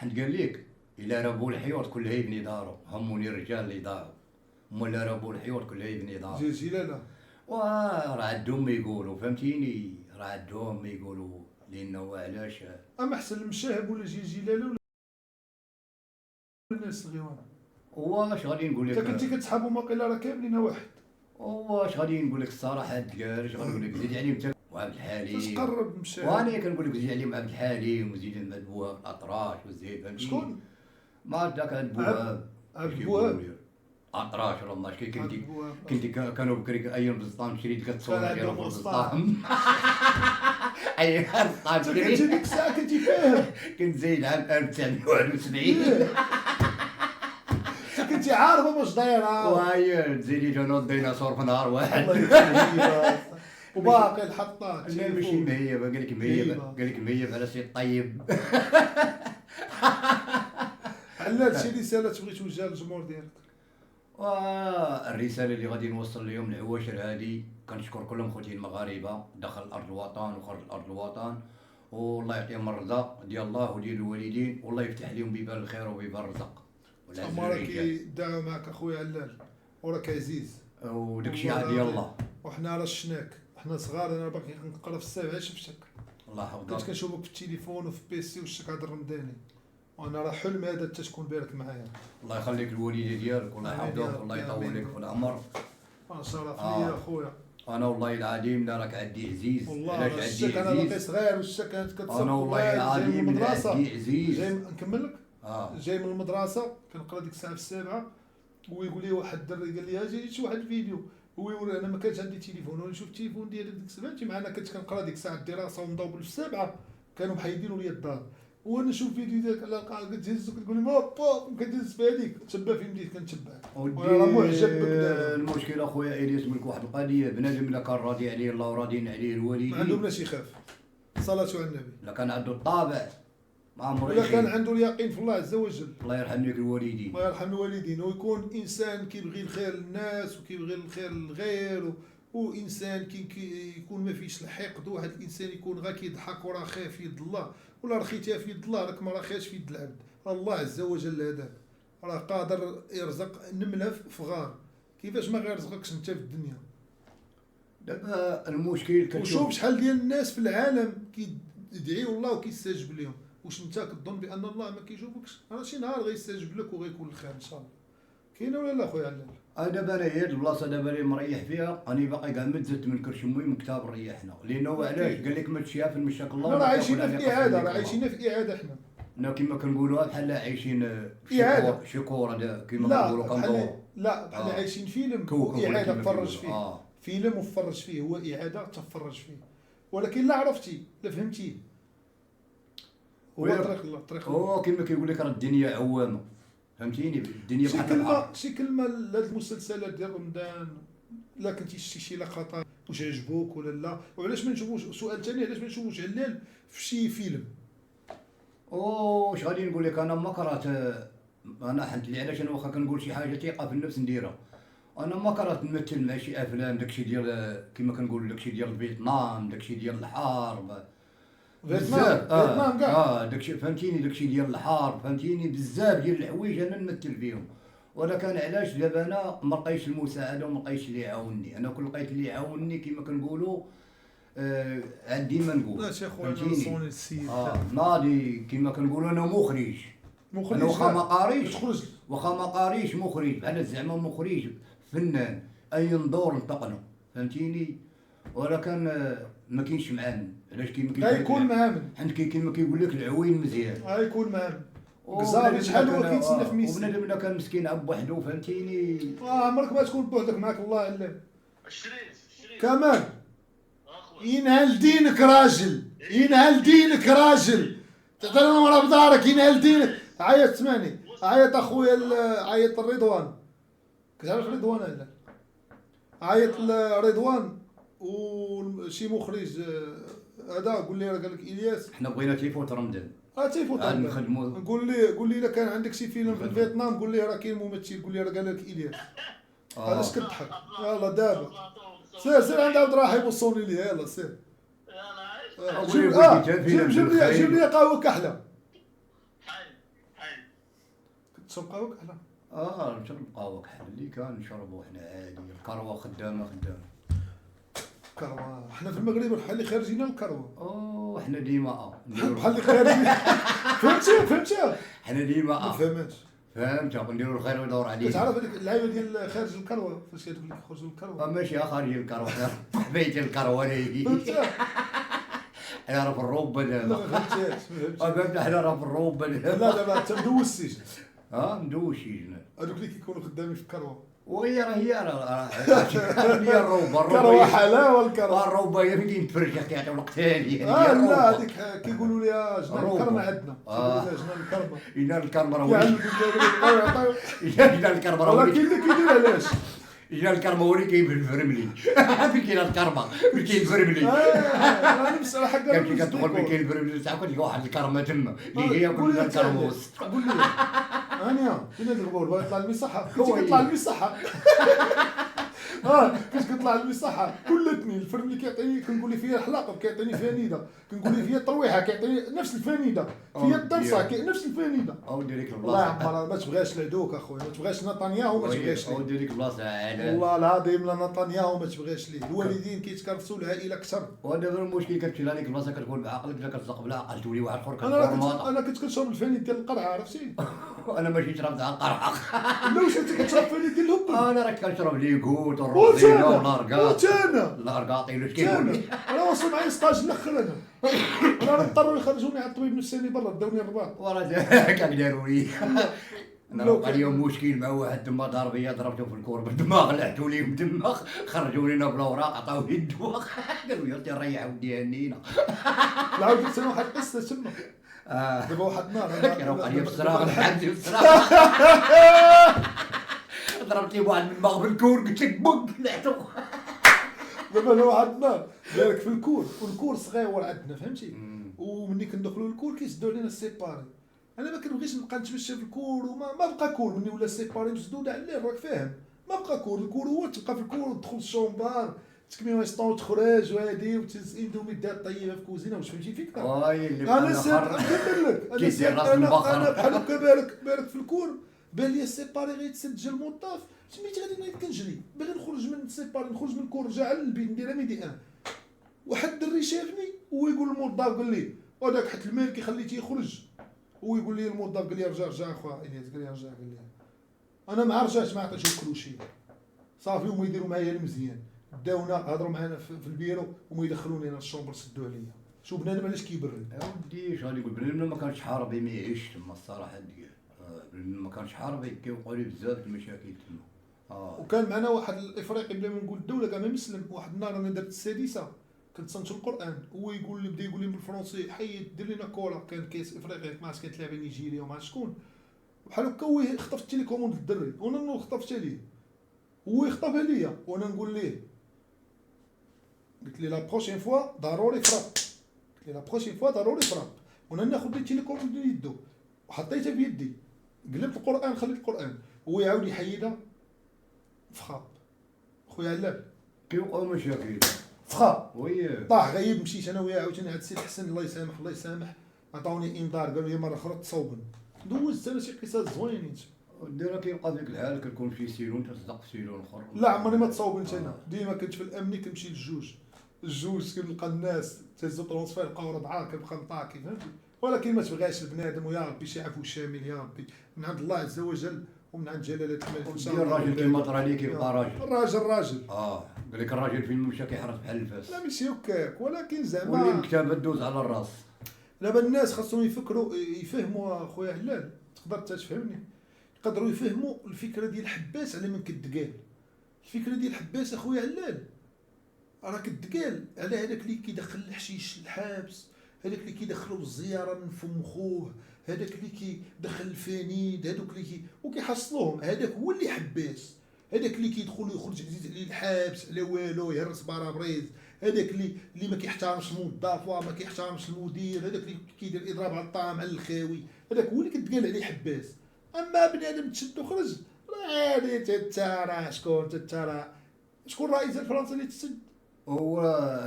حد قال لك الا رابوا الحيوط كلها يبني دارو، هموني الرجال اللي ضاعوا، هما اللي رابوا الحيوط كلها يبني دارو. جلاله راه عندهم ما يقولوا، فهمتيني، راه عندهم ما يقولوا، لانه علاش اما احسن المشاهب ولا جلاله ولا الناس الغيوانه. واش غادي نقول انت لك، كنتي كتسحابهم واقيلا راه كاملين واحد. واش غادي نقول لك الصراحه الدكار، اش غنقول لك، زيد عليهم انت وعبد الحليم، تقرب المشاهب. وانا كنقول لك زيد عليهم عبد الحليم، وزيد مع بوهاب الاطراش وزيد، فهمتي شكون؟ ما داك عند بوهاب، عبد الوهاب. اطراش ولا ما كي عبد كنتي الوهاب. كنتي كانوا بكري ايام بزطام شريت كان كتصور عندهم ديال بزطام. بزطام اي بزطام انت كنتي شريت، ديك الساعه كنتي فاهم. كنت زايد عام 1971 كنتي عارفه واش دايره. وهي تزيدي جنود الديناصور في نهار واحد. الله يخليك. وباقي الحطات. لا ماشي مهيب، قال لك مهيب، قال لك مهيب على سي الطيب. علال شي رساله تبغي توجهها للجمهور ديالك. والرساله اللي غادي نوصل اليوم العواشر هذه، كنشكر كلهم خوتي المغاربه داخل ارض الوطن وخارج ارض الوطن، والله يعطيهم الرضا ديال الله وديال الوالدين، والله يفتح لهم بيبان الخير وبيبان الرزق. اما راه كيدعوا معك اخويا علال وراك عزيز وداكشي عاد ديال الله. وحنا راه شفناك، حنا صغار، انا باقي كنقرا في السابعه شفتك. الله كنت يحفظك. كنشوفك في التليفون وفي بيسي وشك هذا الرمضاني، وانا راه حلم هذا حتى تكون بارك معايا. الله يخليك الوالده ديالك، والله يحفظك، والله يطول لك في العمر. شرف ليا اخويا. انا والله العظيم لا راك عندي عزيز، علاش والله عندي شك انا باقي عزيز، صغير وشك كانت كتصب. انا والله العظيم لا عندي عزيز. جاي نكمل لك. اه جاي من المدرسه كنقرا ديك الساعه في السابعه، ويقول لي واحد الدري قال لي اجي شي واحد الفيديو، هو يوري انا ما كانش عندي تليفون، وانا نشوف التليفون ديالي ديك الساعه انت معنا، كنت كنقرا ديك الساعه الدراسه ومضوبل في السابعه، كانوا محيدينوا لي الدار، وانا نشوف فيديو ديالك على القاعه كتهز كتقول لي بابا كتهز في هذيك تبع في مديت كنتبعك، وانا راه معجب بك دابا. المشكل اخويا الياس ملك واحد القضيه، بنادم الا كان راضي عليه الله وراضيين عليه الوالدين، ما عنده بلاش يخاف، صلاه على النبي، الا كان عنده الطابع ما عمره ولا كان عنده اليقين في الله عز وجل، الله يرحم لك الوالدين، الله يرحم الوالدين، ويكون انسان كيبغي الخير للناس وكيبغي الخير للغير، وانسان يكون ما فيش الحقد، واحد الانسان يكون غير كيضحك وراه خايف في يد الله، ولا رخيتيها في يد الله راك ما راخيش في يد العبد، الله عز وجل هذاك راه قادر يرزق نمله في غار، كيفاش ما غيرزقكش انت في الدنيا. دابا المشكل وشوف شحال ديال الناس في العالم كيدعيو الله وكيستجب لهم، واش انت كتظن بان الله ما كيشوفكش؟ راه شي نهار غيستجب لك وغيكون الخير ان شاء الله. كاينه ولا لا خويا علال؟ دابا انا هي البلاصه دابا اللي مريح فيها، راني باقي كاع ما تزدت من كرش امي من كتاب ريحنا، لانه علاش قال لك ما تشيها في المشاك الله، راه عايشين في اعاده، راه عايشين في اعاده حنا. حنا كما كنقولوها بحال عايشين إعادة. شي كوره كما لا كنقولوا كندوروا. لا بحال عايشين فيلم كوكب ولا واعاده كيما تفرج كيقولوا. فيه. فيلم وفرج فيه، هو اعاده تفرج فيه، ولكن لا عرفتي لا فهمتيه هو طريق الله، طريق الله. هو كما كيقول لك راه الدنيا عوامه، فهمتيني، الدنيا شي بحال كلمه البحر. شي كلمه لهاد المسلسلات ديال رمضان، لا كنتي شتي شي لقطات واش عجبوك ولا لا، وعلاش ما نشوفوش، سؤال ثاني علاش ما نشوفوش علال في شي فيلم؟ واش غادي نقول لك، انا ما كرهت، انا حنت لي علاش انا واخا كنقول شي حاجه ثقه في النفس نديرها، انا ما كرهت نمثل مع شي افلام داكشي ديال كما كنقولوا داكشي ديال فيتنام، داكشي ديال الحرب فيتنام كاع داكشي فهمتيني، داكشي ديال الحرب فهمتيني، بزاف ديال الحوايج انا نمثل فيهم، ولكن علاش دابا انا ما لقيتش المساعده وما لقيتش اللي يعاونني، انا كون لقيت اللي يعاونني كما كنقولوا عندي ما نقول، لا شي خويا نصوني السيد ناضي كما كنقولوا انا مخرج، انا واخا ما قاريش، تخرج واخا ما قاريش مخرج، بحال زعما مخرج فنان اي ندور نطقنا فهمتيني، ولكن ما كاينش معامل، علاش كيما غيكون معامل، حيت كيما كيقول لك العوين مزيان غيكون معامل كزاري شحال هو كيتسنى في ميسي، وبنادم الا كان مسكين عب وحده فهمتيني، عمرك ما تكون بوحدك معاك الله علام. شريت كمان ينهل دينك راجل، ينهل دينك راجل، تعطينا ورا بدارك ينهل دينك. عيط سمعني، عيط اخويا عيط الرضوان، كتعرف رضوان ولا؟ عيط رضوان وشي مخرج هذا، قول لي راه قال لك الياس حنا بغينا تيفوت رمضان تيفوت نخدموا، قول لي الا كان عندك شي فيلم في فيتنام قول لي راه كاين ممثل، قول لي راه قال لك الياس. علاش كتضحك؟ يلاه دابا سير عند عبد الرحيم وصوني ليه، يلاه سير. جيب لي قهوه كحله. تشرب قهوه كحله؟ نشرب قهوه كحل اللي كان نشربو حنا عادي. الكروه خدامه. كروه حنا في المغرب بحال اللي خارجين الكروه. حنا ديما بحال اللي خارجين. فهمتي حنا ديما ما فهمتش. فهمت نديرو الخير ويدور عليك. كتعرف هذيك اللعيبه ديال خارج الكروه فاش كيقول لك خرجوا الكروه. ماشي خارج الكروه حنا بيت الكروه حنا راه في الروبه دابا. ما فهمتش. فهمت حنا راه في الروبه دابا. لا دابا انت مدوز السجن. ندوز السجن. هذوك اللي كيكونوا خدامين في الكروه. وهي هي الروبه. الكروه حلاوه الكروه. الروبه هي فين كيتفرج كيعطيو لك ثاني. لا هذيك كيقولوا لها جنان الكرمه عندنا. كيقولوا لها جنان الكرمه. جنان الكرمه راه يعلموا جنان الكرمه راه ولكن اللي كيدير علاش؟ جا الكرمه هو اللي كاين في الفرملي. فين كاين الكرمه؟ فين كاين الفرملي؟ انا نفس حق كنتي كتدخل فين كاين الفرملي تاع كتلقى واحد الكرمه تما اللي هي كلها الكرموس. قول لي هانيه فين هذا الغبور باغي يطلع المصحه؟ كنت كطلع المصحه. كنت كطلع المصحه كل اثنين الفرملي كيعطيني كنقول لي فيها الحلاقه كيعطيني فانيده كنقول لي فيها الترويحه كيعطيني نفس الفانيده فيها الدرسه نفس الفانيده. اودي ديك الله البلاصه. يعمرها ما تبغاش العدوك اخويا ما تبغاش نتنياهو ما تبغاش ليه. اودي ديك البلاصه والله العظيم لا نتنياهو ما تبغاش ليه. الوالدين كيتكرفسوا العائله اكثر. ودابا المشكل كتمشي لهاديك البلاصه كتكون بعقلك الا كتصدق بالعقل تولي واحد اخر انا كنت كنشرب الفاني ديال القرعه عرفتي. انا ماشي شربت على القرعه. لا واش انت كتشرب فاني ديال الهبل؟ انا راه كنشرب ليكوت والروزينا والاركاط. انا الاركاطي واش كيقول لي؟ انا وصل معايا ستاج الاخر انا اضطروا يخرجوني على الطبيب النفساني برا داوني الرباط. وراه هكاك داروا لي. انا وقع لي مشكل مع واحد تما ضربيه ضربته في الكور بالدماغ لعتو لي بالدماغ خرجوا لينا بالاوراق عطاوه الدواء قالوا لي انت ريح ودي هنينا. لا عاود تسمع واحد القصه تما. دابا واحد النهار كان وقع لي في الصراغ الحمد لله ضربت لي واحد الدماغ بالكور قلت لك بق لعتو. دابا واحد النهار دارك في الكور والكور صغيور عندنا فهمتي. ومني كندخلوا الكور كيسدوا علينا السيباري. انا ما كنبغيش نبقى نتمشى في الكور وما بقى كور مني ولا سيباري مسدود على الليل راك فاهم. ما بقى كور الكور هو تبقى في الكور وتدخل الشومبار تكمي ويسطون تخرج وهادي وتهز اندومي دار طيبه في الكوزينه واش فهمتي فيك. انا سير كنقول لك انا بحال هكا بالك في الكور بان لي السيباري غيتسد الموظف سميتي غادي نعيط كنجري باغي نخرج من السيباري نخرج من الكور نرجع للبيت ندير ميدي ان. واحد الدري شافني ويقول للموظف قال لي وداك حتى المال كيخليتيه يخرج ويقول لي الموظف قال لي رجع اخويا الياس قال لي رجع قال لي انا ما رجعتش ما عطيتش الكروشيه صافي وما يديروا معايا المزيان داونا هضروا معنا في البيرو وما يدخلوني انا الشومبر سدوا عليا. شوف بنادم علاش كيبرد يا ودي اش غادي نقول بنادم ما كانش حاربي ما يعيش تما الصراحه ديال بنادم ما كانش حاربي كيوقعوا لي بزاف المشاكل تما. وكان معنا واحد الافريقي بلا ما نقول الدوله كاع ما مسلم. واحد النهار انا درت السادسه كنت صنت القران هو يقول لي بدا يقول لي بالفرنسي حيد دير لنا كولا كان كيس افريقيا ما عرفتش كانت لعبه نيجيريا وما عرفتش شكون بحال هكا هو خطف التليكوموند الدري وانا خطفتها ليه هو يخطفها ليا وانا نقول ليه قلت لي لا بروشين فوا ضروري فراب قلت لي لا بروشين فوا ضروري فراب وانا ناخذ لي التليكوموند من يدو وحطيتها في يدي قلبت القران خليت القران هو يعاود يحيدها فخاب خويا علاب كيوقعوا مشاكل فخا وي طاح غيب مشيت انا وياه عاوتاني عند السي حسن الله يسامح عطاوني انذار قالوا لي مره اخرى تصوبن دوزت انا شي قصص زوينين. ديما كيبقى ديك الحال كنكون في سيلون تصدق في سيلون اخر. لا عمرني ما تصوبنت انا ديما كنت في الامني كنمشي الجوج كنلقى الناس تهزوا ترونسفير لقاو ربعه كنبقى نطاكي فهمتي. ولكن ما تبغاش البنادم ويا ربي شي عفو شامل يا ربي من عند الله عز وجل ومن عند جلاله الملك ان شاء الله. الراجل كيما طرا ليه كيبقى راجل. الراجل قال لك الراجل فين مشى كيحرس بحال الفاس. لا ماشي هكاك ولكن زعما واللي الكتابه دوز على الراس. دابا الناس خاصهم يفهموا اخويا علال تقدر تفهمني يقدروا يفهموا الفكره ديال الحباس على من كتقال. الفكره ديال الحباس اخويا علال راه كتقال على هذاك اللي كيدخل الحشيش للحبس هذاك اللي كيدخلوا الزياره من فم خوه هذاك اللي كيدخل الفانيد هذوك اللي وكيحصلوهم هذاك هو اللي حباس. هذاك اللي كيدخل ويخرج عزيز عليه الحبس على والو يهرس برابريز هذاك اللي ما كيحترمش الموظف وما كيحترمش المدير هذاك اللي كيدير اضراب على الطعام على الخاوي هذاك هو اللي كتقال عليه حباس. اما بنادم تشد وخرج راه هادي تتارا شكون الرئيس الفرنسي اللي تسد هو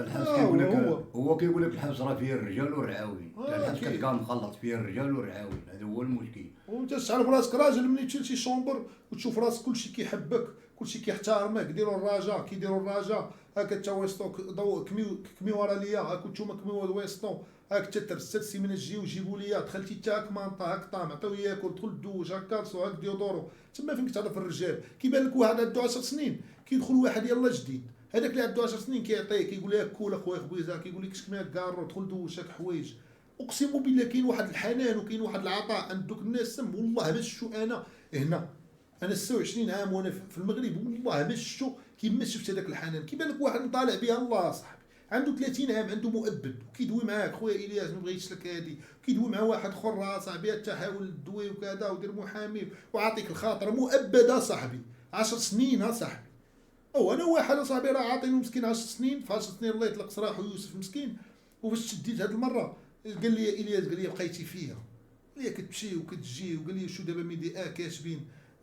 الحبس كيقول لك هو كيقول لك الحبس راه فيه الرجال والرعاوي. الحبس كتلقاه مخلط فيه الرجال والرعاوي هذا هو المشكل. وانت تعرف راسك راجل ملي تمشي لشي شومبر وتشوف راسك كلشي كيحبك كلشي كيحترمك ديروا الرجاء كيديروا الرجاء هاك تا ويسطو ضو كمي ورا ليا هاك نتوما كميو ويسطو هاك تترسلسي من الجي وجيبوا ليا دخلتي تا هاك مانطا هاك طعم عطيو ياكل دخل دوش هاك كارسو هاك ديودورو تما فين كتعرف الرجال كيبان لك واحد عنده 10 سنين كيدخل واحد يلا جديد هذاك اللي عنده 10 سنين كيعطيك كيقول لك كول اخويا خويزا كيقول لك شكمي كارو دخل دوش هاك حوايج اقسم بالله كاين واحد الحنان وكاين واحد العطاء عند دوك الناس سم والله باش شو انا هنا انا 26 عام وانا في المغرب والله باش شو كيما شفت هذاك الحنان كيبان لك واحد طالع بها الله صاحبي عنده 30 عام عنده مؤبد وكيدوي معاك خويا الياس ما بغيتش لك هادي كيدوي مع واحد اخر صاحبي التحاول دوي وكذا ودير محامي وعاطيك الخاطر مؤبد صاحبي 10 سنين صاحبي او انا واحد صاحبي راه عاطيني مسكين 10 سنين في 10 سنين الله يطلق سراحه يوسف مسكين وفاش شديت هاد المره قال لي الياس قال لي بقيتي فيا قال لي كتمشي وكتجي وقال لي شو دابا ميدي كاتبين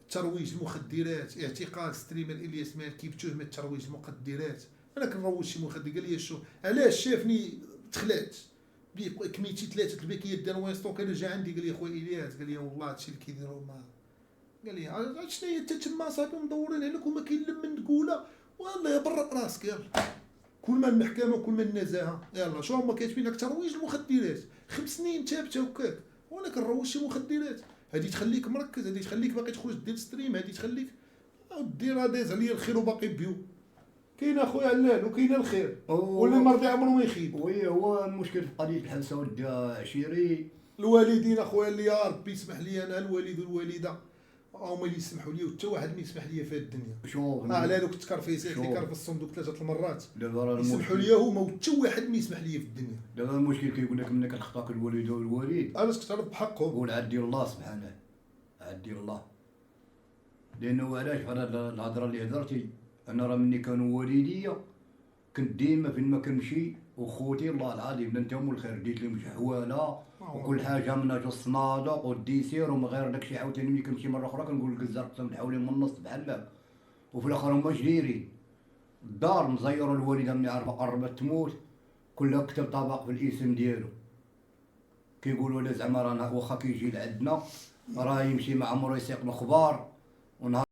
ترويج المخدرات اعتقال ستريمر الياس مالكي بتهمه ترويج المخدرات انا كنروج شي مخدر قال لي شو علاش شافني تخلعت كميتي 3 الباكيات ديال وينستون كان جا عندي قال لي خويا الياس قال لي والله هادشي اللي كيديروا ما قال لي عاد شنو هي انت تما صاحبي مدورين عليك وما كاين لا من تقولها والله يبرق راسك يلا كل ما المحكمه وكل ما النزاهه يلا شو هما كاتبين لك ترويج المخدرات 5 سنين ثابته هكاك وانا كنروج شي مخدرات هذه تخليك مركز هذه تخليك باقي تخرج دير ستريم هذه تخليك دير داز عليا الخير وباقي بيو كاين اخويا علال وكاين الخير واللي مرضي عمره ما يخيب وي هو المشكل في قضيه الحبسه ودي عشيري الوالدين اخويا اللي يا ربي يسمح لي انا الوالد والوالده هما اللي يسمحوا لي وحتى واحد ما يسمح لي في الدنيا شوف على دوك التكرفيسات اللي كان في الصندوق 3 المرات دابا يسمحوا لي هما وحتى واحد ما يسمح لي في الدنيا دابا المشكل كيقول لك منك خطاك الوالد والوالد انا كتعرف بحقهم قول عاد ديال الله سبحانه عاد ديال الله لانه علاش بحال هاد الهضره اللي هضرتي انا راه مني كانوا والديا كنت ديما فين ما كنمشي وخوتي الله العظيم انت هم الخير ديت لهم شي حواله وكل حاجه منها جو الصنادق والديسير ومن غير داكشي عاوتاني ملي كنمشي مره اخرى كنقول الكزار قسم حوالي من النص بحال هكا وفي الاخر هما جديرين الدار مزيره الوالده ملي عارفه قربت تموت كلها كتب طبق في الاسم ديالو كيقولوا لا زعما راه واخا كيجي لعندنا راه يمشي مع عمرو يسيق الاخبار ونهار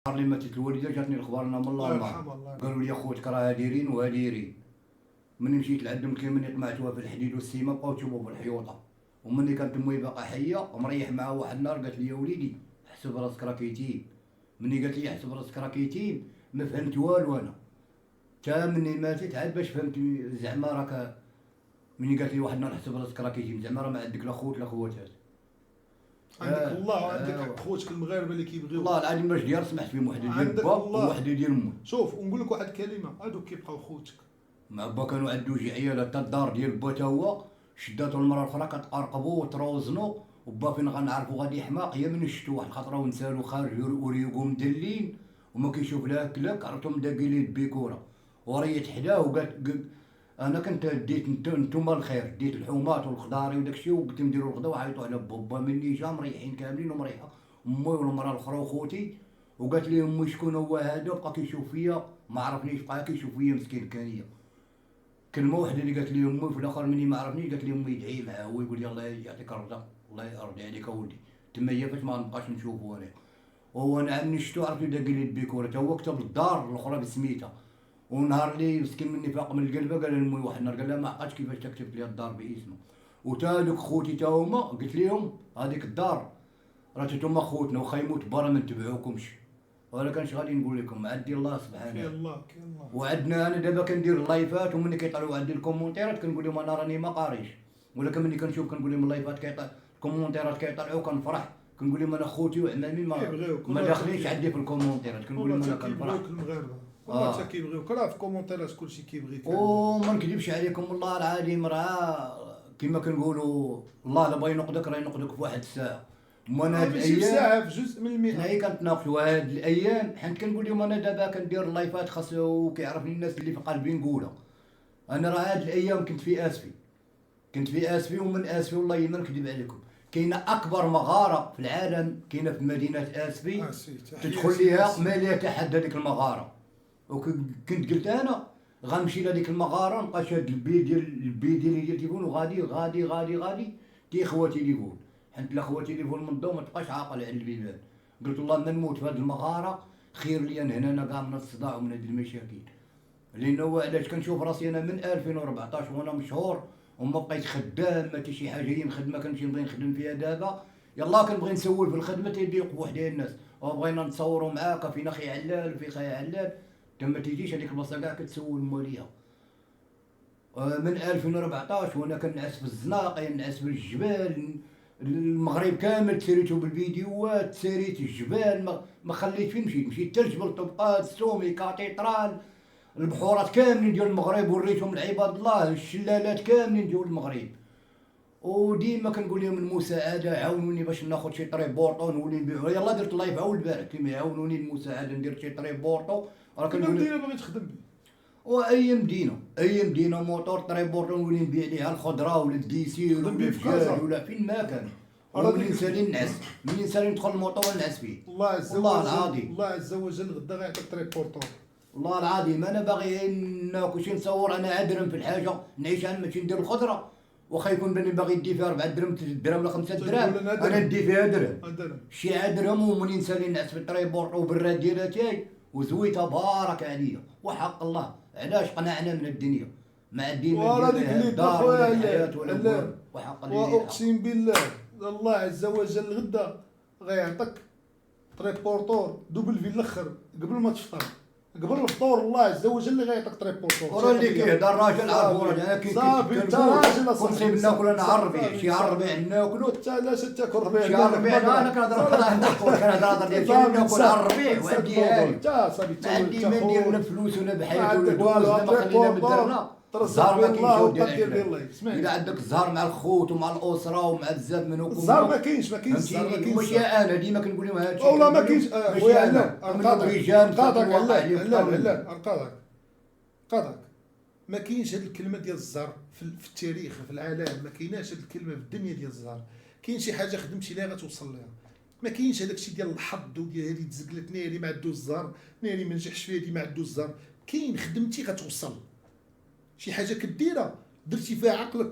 اللي ماتت الوالده جاتني الاخبار انا من الله قالوا لي خوتك راه دايرين وهاديرين مني مشيت لعندهم كي مني طمعتوها في الحديد والسيما بقاو تشوفوا في الحيوطه ومني كانت امي باقا حيه ومريح معها واحد النهار قالت لي يا وليدي حسب راسك راك يتيم مني قالت لي حسب راسك راك يتيم ما فهمت والو انا تا مني ماتت عاد باش فهمت زعما راك مني قالت لي واحد النهار حسب راسك راك يتيم زعما راه ما عندك لا خوت لا خواتات عندك الله وعندك خوتك المغاربه اللي كيبغيو والله العظيم باش ديال سمحت فيهم وحده ديال با ووحده ديال امي شوف ونقول لك واحد الكلمه هادوك كيبقاو خوتك مع با كانوا عنده شي عيالات حتى الدار ديال با تا هو شداتو المره الاخرى كتقرقبو وتروزنو وبا فين غنعرفو غادي حماق هي من شتو واحد الخطره ونسالو خارج وريقو مدلين وما كيشوف لا كلاك عرفتو مداقي ليه البيكوره وريت حداه وقالت انا كنت ديت نتوما الخير ديت الحومات والخضاري وداكشي وقلت نديرو الغدا وعيطوا على بابا مني جا مريحين كاملين ومريحه امي والمراه الاخرى وخوتي وقالت لي امي شكون هو هذا بقى كيشوف فيا ما عرفنيش بقى كيشوف فيا مسكين كانيه كلمه واحده اللي قالت لي امي في الاخر مني ما عرفنيش قالت لي امي يدعي معاه هو يقول لي الله يعطيك الرزق الله يرضي عليك اولدي تما هي فاش ما نبقاش نشوفو انا وهو انا عمي شتو عرفتو داقي لي البيكوره تا هو كتب الدار الاخرى بسميتها ونهار لي مسكين مني فاق من القلبه قال لي امي واحد النهار قال لها ما عقلتش كيفاش كتبت لي الدار باسمه وتا دوك خوتي تا هما قلت لهم هذيك الدار راه نتوما خوتنا واخا يموت برا ما نتبعوكمش ولا كانش غادي نقول لكم عدي الله سبحانه الله وعندنا انا دابا كندير اللايفات ومني كيطلعوا عندي الكومونتيرات كنقول لهم انا راني ما قاريش ولكن ملي كنشوف كنقول لهم اللايفات كيطلع الكومونتيرات كيطلعوا كنفرح كنقول لهم انا خوتي وعمامي ما داخلينش عندي في الكومونتيرات كنقول لهم انا كنفرح والله كيبغيوك راه في الكومونتيرات كلشي كيبغيك وما نكذبش عليكم والله العظيم راه كما كنقولوا الله لا بغى ينقذك راه ينقذك في واحد الساعه وانا هاد الايام ساعه في جزء من المئة حنا كنتناقشوا هاد الايام حيت كنقول لهم انا دابا كندير اللايفات خاصو كيعرفني الناس اللي في قلبي نقولها انا راه هاد الايام كنت في اسفي ومن اسفي والله ما نكذب عليكم كاينه اكبر مغاره في العالم كاينه في مدينه اسفي تدخل ليها ما لا يتحدى هذيك المغاره وكنت قلت انا غنمشي لهذيك المغاره نبقى شاد البي ديال التليفون وغادي تي خوا تليفون، حنت لا خوا تليفون من الضو ما تبقاش عاقل على البيبان. قلت والله ما نموت في هذه المغاره خير لي انا هنا كاع من الصداع ومن هذه المشاكل. لانه علاش كنشوف راسي انا من 2014 وانا مشهور وما بقيت خدام، ما شي حاجه هي خدمه كنمشي نبغي نخدم فيها دابا. يلا كنبغي نسول في الخدمه تيضيق بوحدين الناس، وبغينا نتصوروا معاك فين اخي علال وفي خي علال، ما تيجيش هذيك البلاصه كاع كتسول مواليها. من 2014 وانا كنعس في الزناقي، نعس في الجبال، المغرب كامل تسيريتو بالفيديوهات، تسيريت الجبال ما خليت فين مشيت، مشيت حتى لجبل طبقات، سومي، كاتيدرال، البحورات كاملين ديال المغرب وريتهم لعباد الله، الشلالات كاملين ديال المغرب. وديما كنقول لهم المساعده عاونوني باش ناخذ شي طري بورطو نولي نبيعو. يلاه درت لايف اول البارح كيما يعاونوني المساعده ندير شي طري بورطو. راه كنقول مدينه باغي تخدم به، واي مدينه موطور طري بورطو نولي نبيع ليها الخضره ولا الديسير ولا الدجاج ولا فين ما كان. منين سالي نعس، منين سالي ندخل الموطور نعس فيه. الله عز وجل، والله العظيم الله عز وجل غدا غيعطيك طري بورطو. والله العظيم انا باغي ناكل شي نصور انا عدرهم في الحاجه نعيش، انا ماشي ندير الخضره واخا يكون بني باغي ندي فيها 4 درهم 3 درهم ولا 5 دراهم انا ندي فيها درهم شي عدرهم. ومنين سالي نعس في الطري بورطو بالراد ديالاتي وزويتها بارك عليا وحق الله. علاش قنعنا من الدنيا مع الدين وراه ديك اللي الدار ولا الحياه ولا لا وحق الله. واقسم بالله الله عز وجل غدا غيعطيك طري بورطور دوبل في الاخر قبل ما تفطر، قبل الفطور الله عز وجل اللي غيعطيك طري بورطور. وراه اللي كيهضر راجل عارف راجل كي صافي انت راجل كنت ناكل انا عربي شي عربي ناكلو انت علاش تاكل ربيع شي عربي انا كنهضر ديال شي ناكل عربي وعندي هاني انت صافي عندي ما ندير لا فلوس ولا بحياتي ولا عندك والو ما خلينا بدرنا. الزهر ما كاينش الا عندك الزهر مع الخوت ومع الاسره ومع بزاف من هكم الزهر ما كاينش الزهر ما كاينش. واش انا ديما كنقول لهم هادشي والله ما كاينش خويا علان نقاطعك ما كاينش هاد الكلمه ديال الزهر في التاريخ في العالم، ما كايناش هاد الكلمه في الدنيا ديال الزهر. كاين شي حاجه خدمتي ليها غتوصل ليها، ما كاينش هذاك الشيء ديال الحظ وديال هذه تزقلت ناري ما عندوش الزهر ناري ما نجحش فيها دي ما عندوش الزهر. كاين خدمتي غتوصل، شي حاجه كديرها درتي فيها عقلك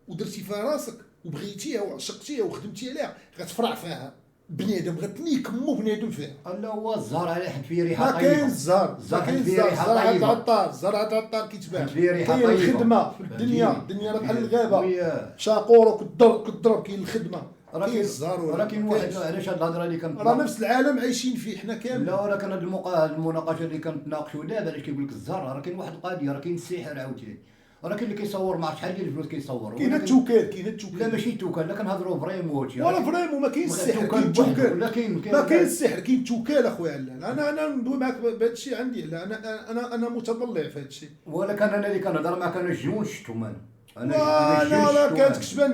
ودرتي فيها راسك وبغيتيها وعشقتيها وخدمتي عليها غتفرع فيها بنادم غتنيك مو بنادم فيها. لا هو الزهر عليه حد فيه ريحه طيبه. طيبه. ما كاين الزهر، ما كاين الزهر، الزهر عطار، الزهر عطار كيتباع. كاين الخدمه في الدنيا بحال الغابه شاقور كضرب كاين الخدمه كاين الزهر. ولكن واحد علاش هاد الهضره اللي راه نفس العالم عايشين فيه حنا كامل. لا ولكن هاد المناقشه اللي كنتناقشوا دابا علاش كيقول لك الزهر راه كاين واحد القضيه راه كاين السحر عاوتاني. ولكن اللي كيصور ما عرفتش شحال ديال الفلوس كيصور. كاين التوكال لا ماشي التوكال، لا كنهضروا فريمون هادشي ولا فريمون. ما كاين السحر كاين التوكال. ما كاين السحر كاين التوكال اخويا علان. انا ندوي معاك بهذا الشيء عندي. لا انا متطلع في هذا الشيء. ولكن انا اللي كنهضر معاك انا الجنون شفتهم انا لا كانت كتبات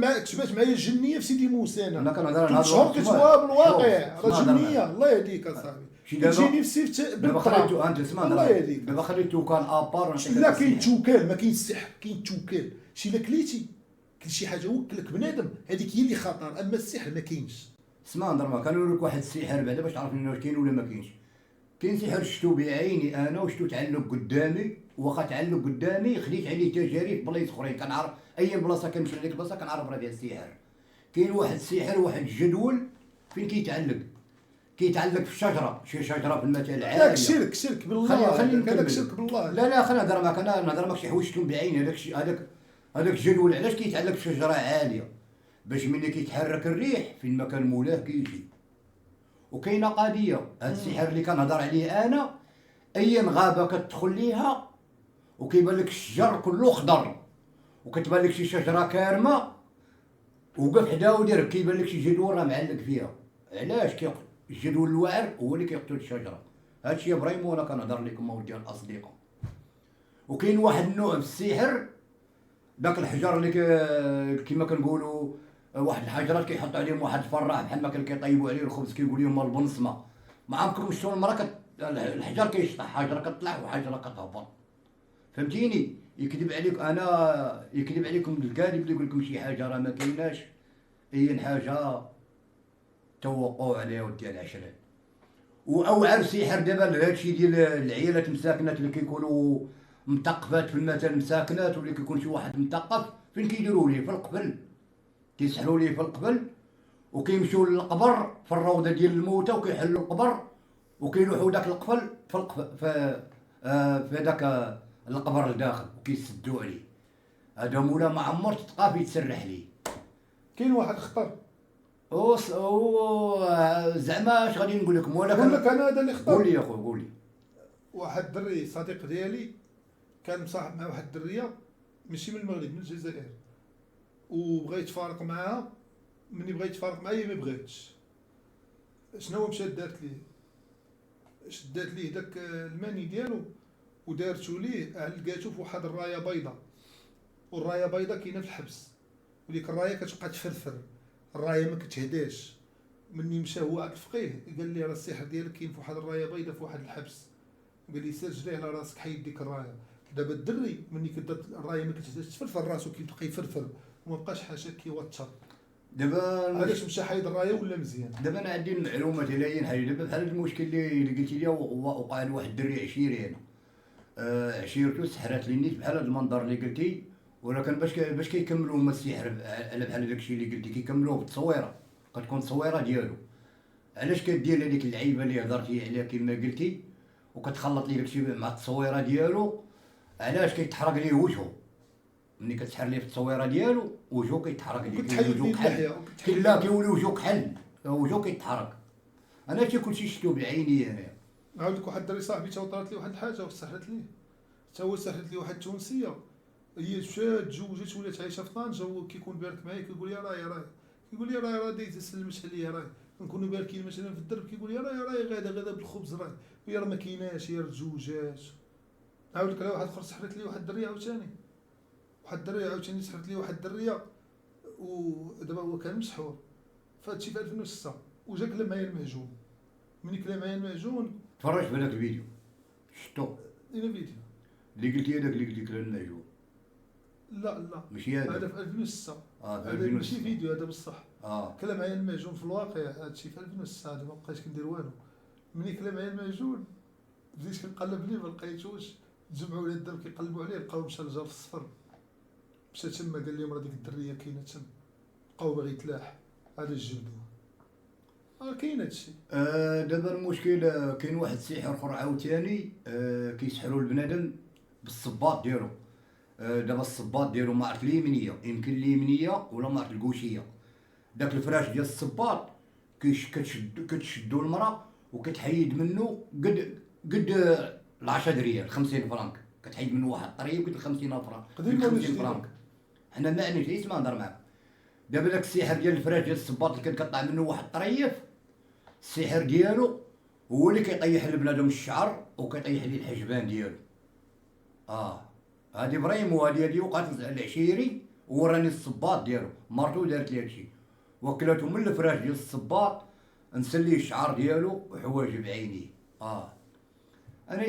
معايا الجنيه في سيدي موسى. انا كنهضر 3 شهور كتبوها بالواقع راه جنيه. الله يهديك اصاحبي تجيني في السيف بالطراب. انت اسمع الله يهديك دابا خليتو كان ابار. لا كاين التوكال ما كاين السحر كاين التوكال. شي الا كليتي كل شي حاجه وكلك بنادم هذيك هي اللي خطر، اما السحر ما كاينش. اسمع نهضر معاك كانوا لك واحد السحر بعدا باش تعرف انه كاين ولا ما كاينش. كاين سحر شفتو بعيني انا وشفتو تعلق قدامي واخا تعلق قدامي خديت عليه تجارب بلايص اخرين كنعرف اي بلاصه كنمشي لديك البلاصه كنعرف راه فيها السحر. كاين واحد السحر واحد الجدول فين كيتعلق في الشجره، شي شجره في المثل عاليه. هذاك شرك بالله. هذاك شرك بالله. لا خلينا نهضر معاك انا نهضر معاك شي حوايج شفتهم بعيني. هذاك الجدول علاش كيتعلق في شجره عاليه؟ باش ملي كيتحرك الريح فين ما كان مولاه كيجي. وكاينه قضيه هذا السحر اللي كنهضر عليه انا اي غابه كتدخل ليها وكيبان لك الشجر كله خضر وكتبان لك شي شجره كارمه وقف حداه ودير كيبان لك شي جدول راه معلق فيها. علاش الجدول الواعر هو اللي كيقتل الشجره. هادشي بريمون انا كنهضر لكم اوديال الاصدقاء. وكاين واحد النوع في السحر داك الحجر اللي كيما كنقولوا واحد الحجرات كيحط عليهم واحد الفراح بحال ما كان كيطيبوا عليه الخبز كيقول لهم البنصمه. ما عمركم شفتوا المراه الحجر كيشطح حجره كطلع وحجره كتهبط. فهمتيني؟ يكذب عليكم الكاذب اللي يقول لكم شي حاجه راه ما كايناش. اي حاجه توقعوا عليها ودي العشرات. واوعر سحر دابا هادشي ديال العيالات مساكنات اللي كيكونوا مثقفات في المثل مساكنات واللي كيكون شي واحد مثقف فين كيديروا ليه في القبل كيسحلوا ليه في القبل وكيمشيو للقبر في الروضه ديال الموتى وكيحلوا القبر وكيلوحوا داك القفل في القفل في داك القبر لداخل وكيسدوا عليه. هذا مولا ما عمر تلقاه يتسرح ليه. كاين واحد خطر هو زعما اش غادي نقول لكم ولا نقول لك انا هذا اللي خطر. قول لي اخويا قول لي. واحد الدري صديق ديالي كان مصاحب مع واحد الدريه ماشي من المغرب من الجزائر، وبغى يتفارق معاها. مني بغى يتفارق معايا هي ما بغاتش. شنو مشات دارت ليه؟ شدات ليه داك الماني ديالو ودارتو ليه لقاتو في واحد الرايه بيضاء، والرايه بيضاء كاينه في الحبس، وديك الرايه كتبقى تفرفر، الرايه ما كتهداش. مني مشى هو عند الفقيه قال لي راه السحر ديالك كاين في واحد الرايه بيضاء في واحد الحبس، قال لي سير جري على راسك حيد ديك الرايه. دابا الدري مني كدات الرايه ما كتهداش تفرفر راسو كيبقى يفرفر وما بقاش حاجه كيوتر. دابا علاش مشى حيد الرايه ولا مزيان؟ دابا انا عندي المعلومات ديالي حاجه. دابا بحال المشكل اللي قلتي لي وقع لواحد الدري عشيري هنا. عشيرته سحرات لي نيت بحال هذا المنظر اللي قلتي، ولكن باش كيكملوا هما السحر على بحال داك الشيء اللي قلتي كيكملوه بالتصويره، كتكون التصويره ديالو. علاش كدير هذيك اللعيبه اللي هضرتي عليها كما قلتي وكتخلط لي داكشي مع التصويره ديالو؟ علاش كيتحرق ليه وجهه؟ ملي كتسحر ليه في التصويره ديالو وجهه كيتحرق ليه، كتحيد ليه اللحيه لا كيولي وجهه كحل، وجهه كيتحرق. انا هادشي كلشي شفتو بعيني انايا. نعاود لك واحد الدري صاحبي تا طرات لي واحد الحاجه وسحرت ليه، تا هو سحرت ليه واحد التونسيه، هي مشات تزوجت ولات عايشه في طنجه، هو كيكون بارك معايا كيقول لي راهي كيقول لي راهي ديت سلمت عليا راهي نكونوا باركين مثلا في الدرب، كيقول لي راهي غادا بالخبز راهي، وهي راه ما كايناش، هي تزوجات. نعاود لك على واحد اخر سحرت لي واحد الدريه عاوتاني، واحد الدريه عاوتاني سحرت لي واحد الدريه، ودابا هو كان مسحور فهادشي في 2006 وجا كلا معايا المهجون. ملي كلا معايا المهجون تفرجت في هذاك الفيديو شفتو اين فيديو اللي قلتي هذاك اللي قلتي كلا المعجون؟ لا ماشي هذا. هذا في 2006. في هذا 2006 ماشي فيديو هذا بصح. كلا معايا المعجون في الواقع هادشي في 2006. هذا ما بقيتش كندير والو. ملي كلا معايا المعجون بديت كنقلب ليه ما لقيتوش، تجمعوا لي الدم كيقلبوا عليه لقاو مشى لجار في الصفر، مشى تما قال لهم راه ديك الدريه كاينه تما، بقاو باغي يتلاح هذا جبدوه. كاين هادشي. دابا المشكل كاين واحد السحر اخر عاوتاني كيسحروا البنادم بالصباط ديالو. دابا الصباط ديالو ما عرفت اليمنيه، يمكن اليمنيه ولا ما عرفت الكوشيه. داك الفراش ديال الصباط كتشدو المراه وكتحيد منه قد 10 ريال 50 فرانك، كتحيد منه واحد طريق قد 50 فرانك 50 فرانك. حنا ما عندناش غير اسمع نهضر معاك. دابا داك السحر ديال الفراش ديال الصباط اللي كتقطع منه واحد الطريف، السحر ديالو هو اللي كيطيح لبنادم الشعر وكيطيح ليه الحجبان ديالو. هادي بريمو، هادي وقعت العشيري وراني الصباط ديالو، مرتو دارت لي هادشي، وكلاتو من الفراش ديال الصباط نسلي الشعر ديالو وحوايج بعينيه. انا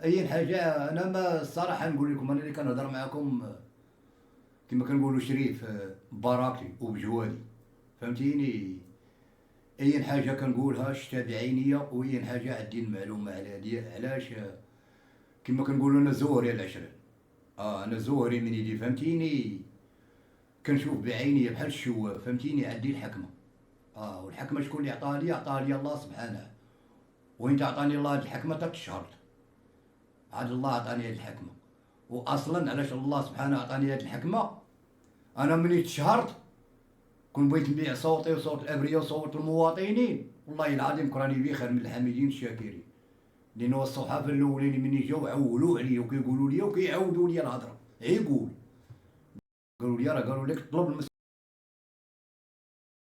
اي حاجه انا ما الصراحه نقول لكم، انا اللي كنهضر معكم كما كنقولوا شريف ببركتي وبجوادي، فهمتيني؟ اي حاجه كنقولها شتا بعينيا، واي حاجه عندي المعلومه على هادي. علاش؟ كما كنقولوا انا زهري العشره. انا زهري من يدي، فهمتيني؟ كنشوف بعينيا بحال الشواف، فهمتيني؟ عندي الحكمه. والحكمه شكون اللي عطاها لي؟ عطاها لي الله سبحانه. وين عطاني الله هاد الحكمه؟ تشهرت عاد الله عطاني هاد الحكمه. واصلا علاش الله سبحانه عطاني هاد الحكمه؟ انا مني تشهرت كون بغيت نبيع صوتي وصوت الابرياء وصوت المواطنين، والله العظيم كراني بخير من الحامدين الشاكرين، لانه الصحافه الاولين مني جاو عولوا عليا وكيقولوا لي وكيعاودوا لي الهضره. قول قالوا لي راه قالوا لك طلب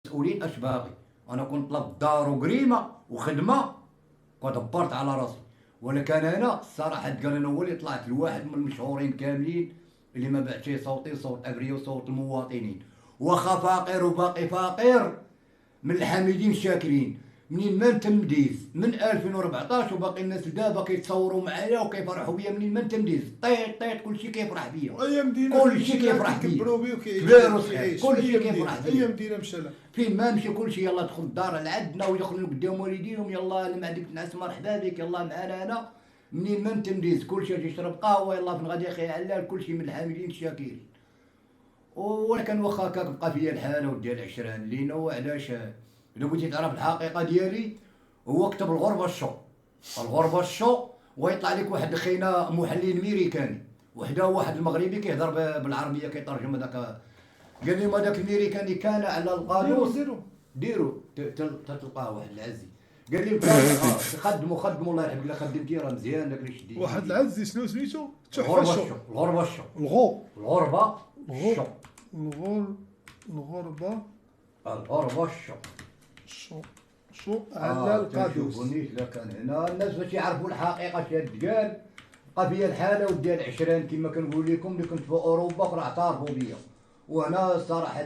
المسؤولين اش باغي. انا كنت طلبت دار وقريمه وخدمه ودبرت على راسي، ولكن انا الصراحه قال انا هو اللي طلعت لواحد من المشهورين كاملين اللي ما بعتش صوتي صوت ابرياء وصوت المواطنين، واخا فقير وباقي فقير من الحامدين الشاكرين. منين ما نتمديز من 2014 وباقي الناس دابا كيتصوروا معايا وكيفرحوا بيا. منين ما نتمديز طيط كلشي كيفرح بيا، كلشي كيفرح بيا، كبير وصغير كلشي كيفرح بيا. ايام دينا مشى فين ما نمشي كلشي يلا دخل الدار لعندنا ويدخلوا قدام والديهم، يلا انا ما عندك تنعس مرحبا بك، يلا معانا انا. منين ما نتمديز كلشي يشرب قهوه، يلا فين غادي اخي علال، كلشي من الحامدين الشاكرين. ولكن واخا هكاك بقى فيا الحاله وديال العشران لينا. علاش الا بغيتي تعرف الحقيقه ديالي هو كتب الغربه الشو. الغربه الشو ويطلع لك واحد الخينا محلل ميريكاني وحده واحد المغربي كيهضر بالعربيه كيترجم هذاك. قال لي ما داك الميريكاني كان على القانون ديروا تلقاه واحد العزي. قال لي خدموا الله يرحمك الا خدمتي راه مزيان داك اللي شديتي. واحد العزي شنو سميتو؟ الغربه الشو. الغربه الشو. الغربه شو على القادوس. شوفوني لا كان هنا الناس باش يعرفوا الحقيقه اش تقال. بقى فيا الحاله وديال العشران كما كنقول لكم اللي كنت في اوروبا راه اعترفوا بيا. وهنا الصراحه